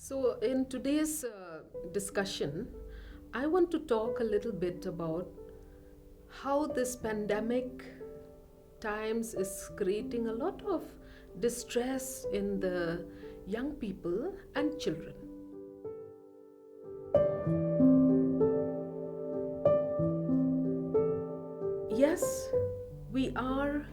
So, in today's discussion, I want to talk a little bit about how this pandemic times is creating a lot of distress in the young people and children. Yes, we are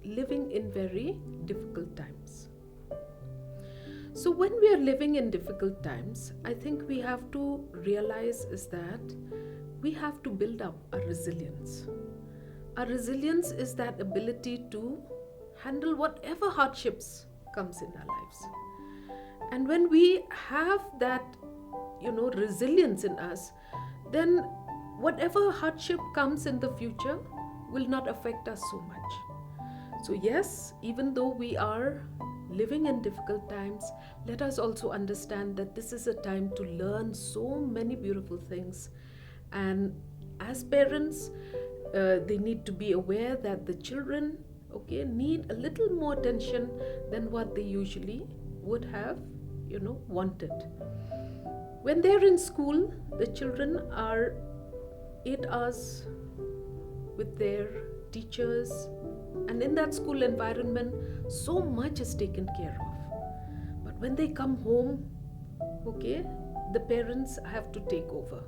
living in very difficult times. So, when we are living in difficult times, I think we have to realize is that we have to build up a resilience. Our resilience is that ability to handle whatever hardships comes in our lives. And when we have that, resilience in us, then whatever hardship comes in the future will not affect us so much. So, yes, even though we are living in difficult times, let us also understand that this is a time to learn so many beautiful things. And as parents, they need to be aware that the children, need a little more attention than what they usually would have, wanted. When they're in school, the children are 8 hours with their teachers, and in that school environment so much is taken care of. But when they come home, the parents have to take over.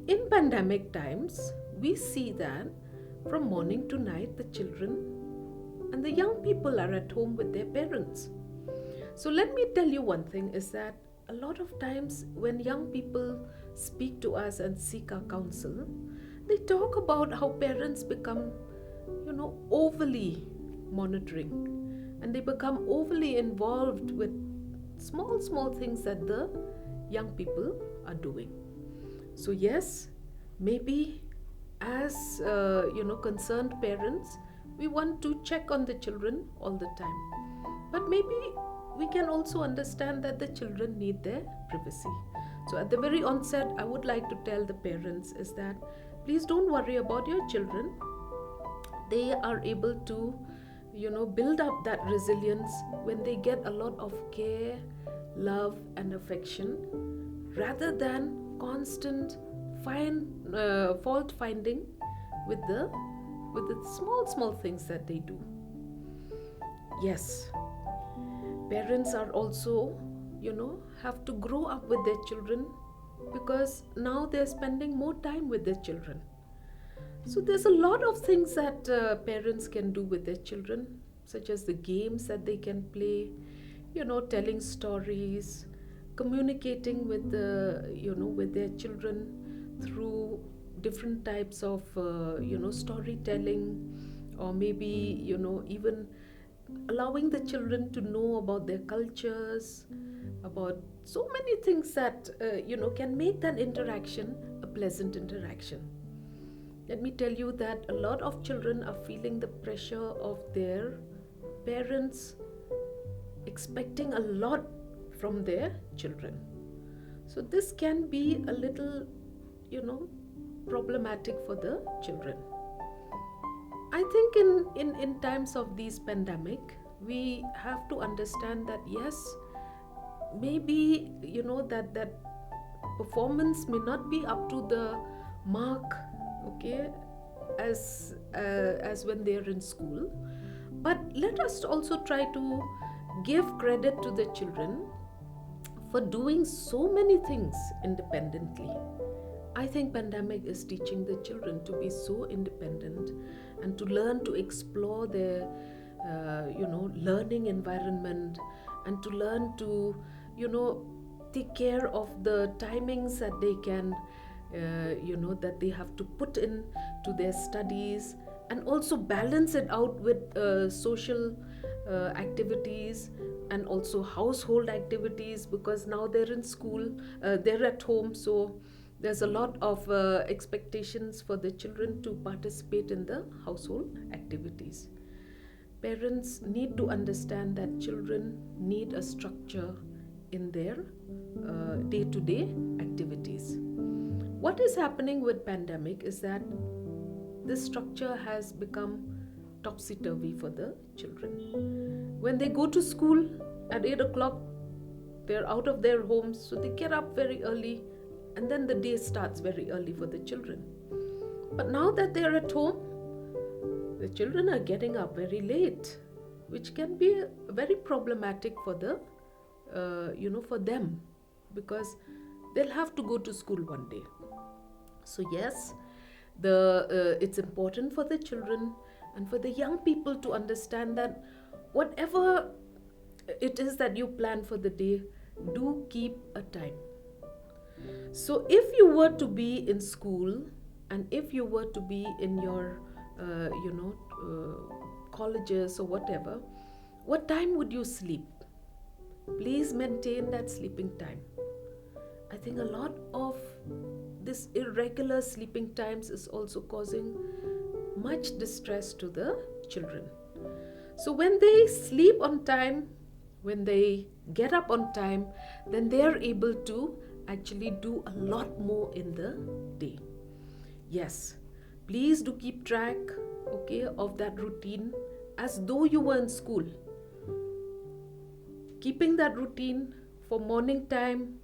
In pandemic times, we see that from morning to night the children and the young people are at home with their parents. So let me tell you one thing is that a lot of times when young people speak to us and seek our counsel, they talk about how parents become overly monitoring, and they become overly involved with small things that the young people are doing. So yes, maybe as concerned parents, we want to check on the children all the time, but maybe we can also understand that the children need their privacy. So at the very onset, I would like to tell the parents is that please don't worry about your children. They are able to build up that resilience when they get a lot of care, love and affection, rather than constant fault finding with the small things that they do. Yes, parents are also have to grow up with their children, because now they're spending more time with their children. So there's a lot of things that parents can do with their children, such as the games that they can play, telling stories, communicating with with their children through different types of storytelling, or maybe even allowing the children to know about their cultures, about so many things that can make that interaction a pleasant interaction. Let me tell you that a lot of children are feeling the pressure of their parents expecting a lot from their children. So this can be a little, problematic for the children. I think in times of these pandemic, we have to understand that yes, maybe that performance may not be up to the mark, as when they are in school, but let us also try to give credit to the children for doing so many things independently. I think pandemic is teaching the children to be so independent and to learn to explore their learning environment, and to learn to take care of the timings that they can that they have to put in to their studies, and also balance it out with social activities and also household activities, because now they're in school, they're at home, so there's a lot of expectations for the children to participate in the household activities. Parents need to understand that children need a structure in their day-to-day activities. What is happening with pandemic is that this structure has become topsy-turvy for the children. When they go to school at 8 o'clock, they're out of their homes, so they get up very early, and then the day starts very early for the children. But now that they're at home, the children are getting up very late, which can be very problematic for the for them, because they'll have to go to school one day. So yes, it's important for the children and for the young people to understand that whatever it is that you plan for the day, do keep a time. So if you were to be in school, and if you were to be in your colleges or whatever, what time would you sleep? Please maintain that sleeping time. I think a lot of this irregular sleeping times is also causing much distress to the children. So when they sleep on time, when they get up on time, then they are able to actually do a lot more in the day. Yes, please do keep track, of that routine as though you were in school. Keeping that routine for morning time,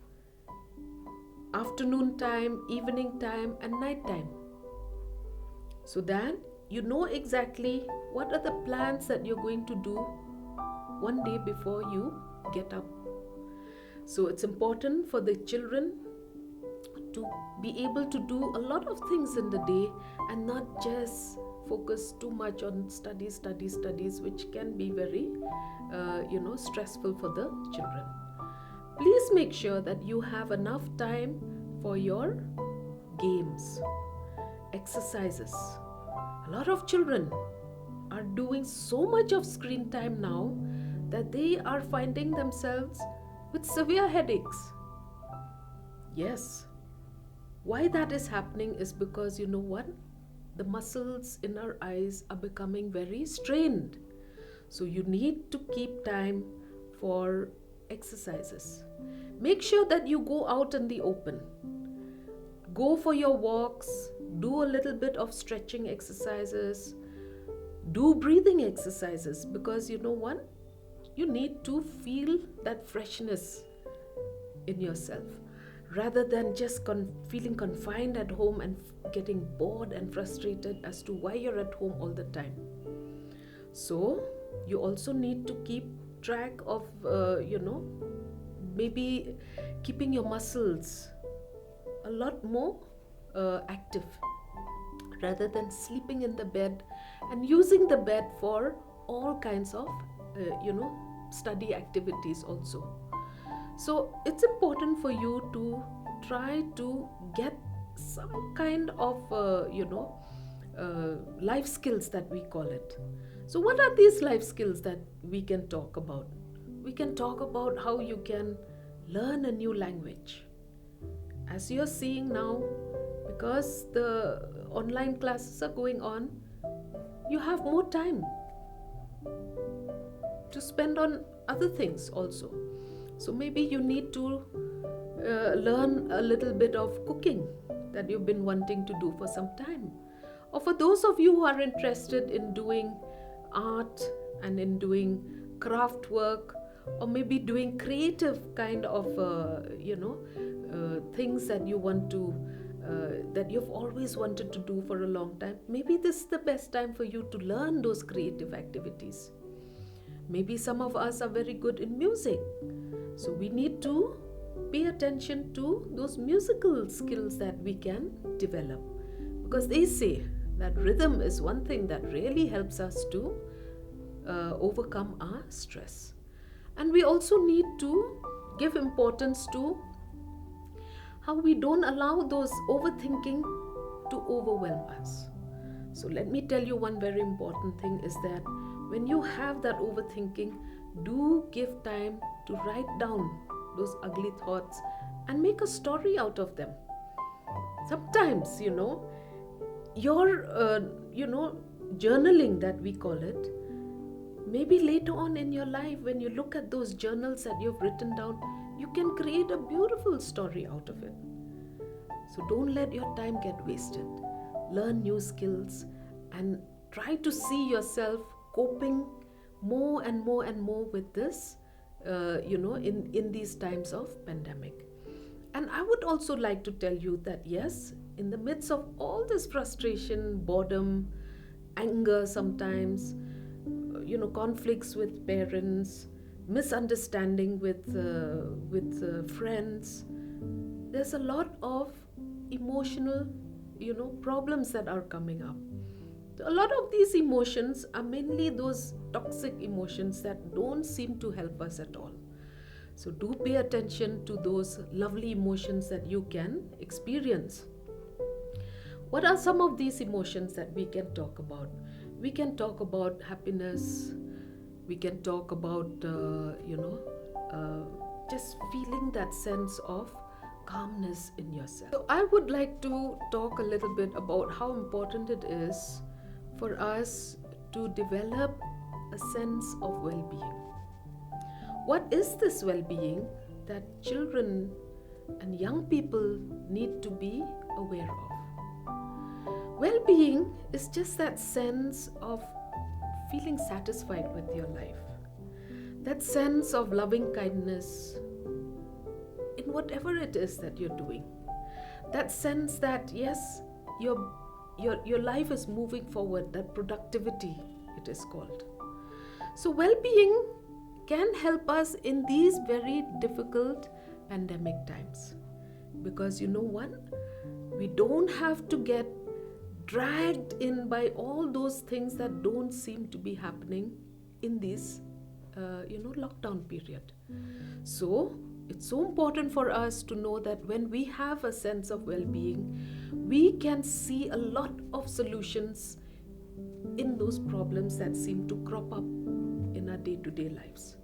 afternoon time, evening time, and night time, so that you know exactly what are the plans that you're going to do one day before you get up. So it's important for the children to be able to do a lot of things in the day and not just focus too much on studies, which can be very stressful for the children. Please make sure that you have enough time for your games, exercises. A lot of children are doing so much of screen time now that they are finding themselves with severe headaches. Yes. Why that is happening is because, you know what? The muscles in our eyes are becoming very strained. So you need to keep time for exercises. Make sure that you go out in the open. Go for your walks, do a little bit of stretching exercises, do breathing exercises, because you know what? You need to feel that freshness in yourself, rather than just feeling confined at home and getting bored and frustrated as to why you're at home all the time. So you also need to keep track of maybe keeping your muscles a lot more active, rather than sleeping in the bed and using the bed for all kinds of study activities also. So it's important for you to try to get some kind of life skills, that we call it. So what are these life skills that we can talk about? We can talk about how you can learn a new language. As you're seeing now, because the online classes are going on, you have more time to spend on other things also. So maybe you need to learn a little bit of cooking that you've been wanting to do for some time. Or for those of you who are interested in doing art and in doing craft work, or maybe doing creative kind of things that you want to that you've always wanted to do for a long time, maybe this is the best time for you to learn those creative activities. Maybe some of us are very good in music, so we need to pay attention to those musical skills that we can develop, because they say that rhythm is one thing that really helps us to overcome our stress. And we also need to give importance to how we don't allow those overthinking to overwhelm us. So let me tell you one very important thing is that when you have that overthinking, do give time to write down those ugly thoughts and make a story out of them. Sometimes, your journaling, that we call it, maybe later on in your life, when you look at those journals that you've written down, you can create a beautiful story out of it. So don't let your time get wasted. Learn new skills and try to see yourself coping more and more and more with this in these times of pandemic. And I would also like to tell you that yes, in the midst of all this frustration, boredom, anger sometimes, conflicts with parents, misunderstanding with friends, there's a lot of emotional, problems that are coming up. A lot of these emotions are mainly those toxic emotions that don't seem to help us at all. So do pay attention to those lovely emotions that you can experience. What are some of these emotions that we can talk about? We can talk about happiness. We can talk about, just feeling that sense of calmness in yourself. So I would like to talk a little bit about how important it is for us to develop a sense of well-being. What is this well-being that children and young people need to be aware of? Well-being is just that sense of feeling satisfied with your life, that sense of loving kindness in whatever it is that you're doing, that sense that yes, your life is moving forward, that productivity it is called. So well-being can help us in these very difficult pandemic times, because we don't have to get dragged in by all those things that don't seem to be happening in this lockdown period. So it's so important for us to know that when we have a sense of well-being, we can see a lot of solutions in those problems that seem to crop up in our day-to-day lives.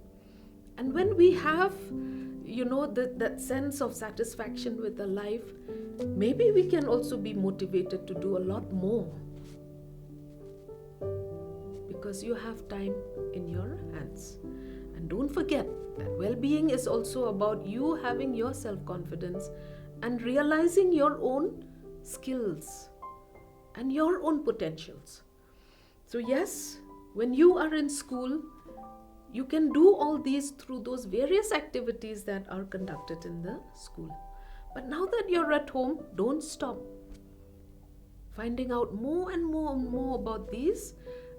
And when we have that sense of satisfaction with our life, maybe we can also be motivated to do a lot more, because you have time in your hands. And don't forget that well-being is also about you having your self-confidence and realizing your own skills and your own potentials. So yes, when you are in school, you can do all these through those various activities that are conducted in the school. But now that you're at home, don't stop finding out more and more and more about these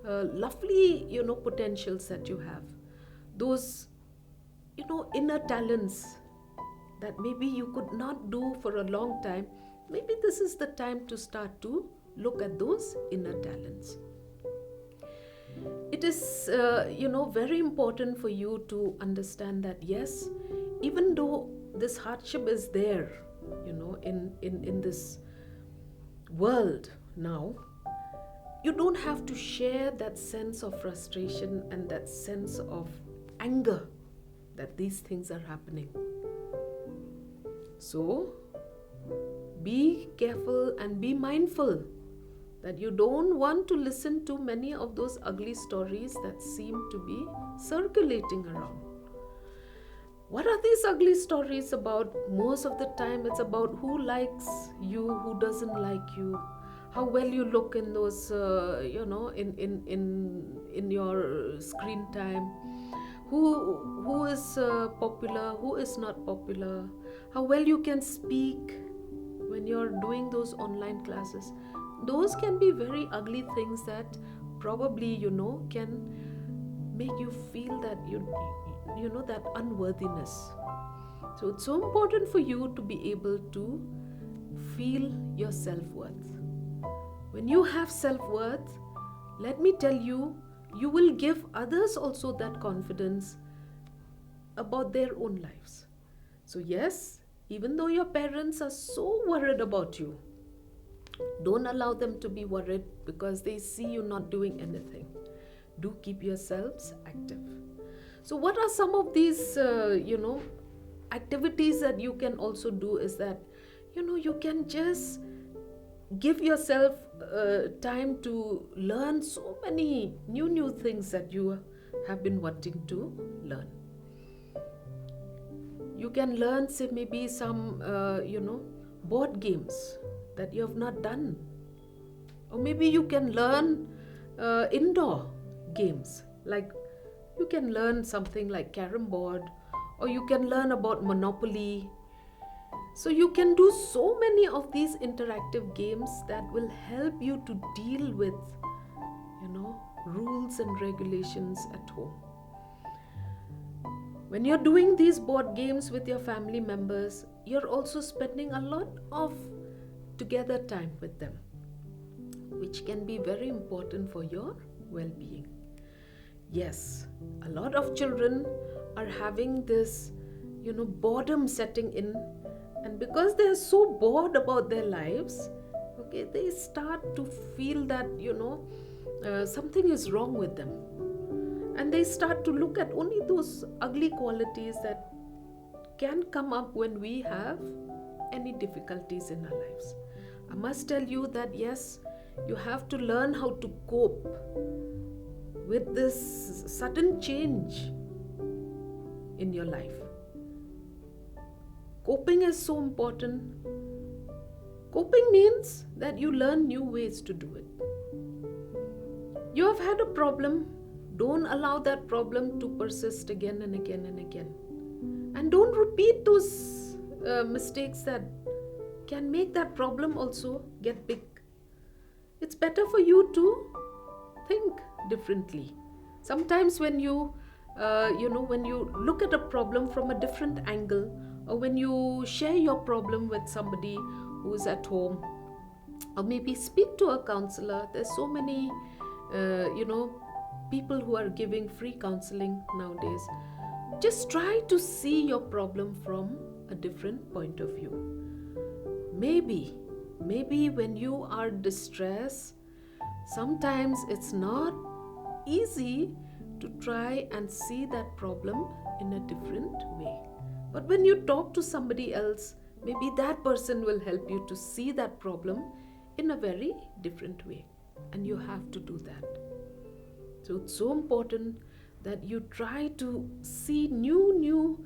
lovely, potentials that you have. Those, inner talents that maybe you could not do for a long time. Maybe this is the time to start to look at those inner talents. It is, very important for you to understand that yes, even though this hardship is there, in this world now, you don't have to share that sense of frustration and that sense of anger that these things are happening. So be careful and be mindful that you don't want to listen to many of those ugly stories that seem to be circulating around. What are these ugly stories about? Most of the time it's about who likes you, who doesn't like you, how well you look in those, in your screen time, who is popular, who is not popular, how well you can speak when you're doing those online classes. Those can be very ugly things that probably, can make you feel that that unworthiness. So it's so important for you to be able to feel your self-worth. When you have self-worth, let me tell you, you will give others also that confidence about their own lives. So yes, even though your parents are so worried about you, don't allow them to be worried because they see you not doing anything. Do keep yourselves active. So what are some of these, activities that you can also do is that, you can just give yourself time to learn so many new things that you have been wanting to learn. You can learn, say, maybe some, board games that you have not done. Or maybe you can learn indoor games, like, You can learn something like carom board, or you can learn about Monopoly. So you can do so many of these interactive games that will help you to deal with, rules and regulations at home. When you're doing these board games with your family members, you're also spending a lot of together time with them, which can be very important for your well-being. Yes, a lot of children are having this, boredom setting in, and because they are so bored about their lives, they start to feel that, something is wrong with them. And they start to look at only those ugly qualities that can come up when we have any difficulties in our lives. I must tell you that yes, you have to learn how to cope with this sudden change in your life. Coping is so important. Coping means that you learn new ways to do it. You have had a problem. Don't allow that problem to persist again and again and again. And don't repeat those mistakes that can make that problem also get big. It's better for you to think differently. Sometimes when you look at a problem from a different angle, or when you share your problem with somebody who's at home, or maybe speak to a counselor. There's so many, people who are giving free counseling nowadays. Just try to see your problem from a different point of view. Maybe when you are distressed, sometimes it's not easy to try and see that problem in a different way. But when you talk to somebody else, maybe that person will help you to see that problem in a very different way. And you have to do that. So it's so important that you try to see new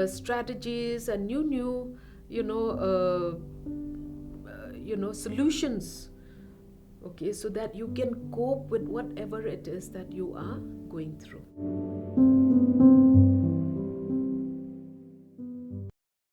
strategies and new solutions, so that you can cope with whatever it is that you are going through.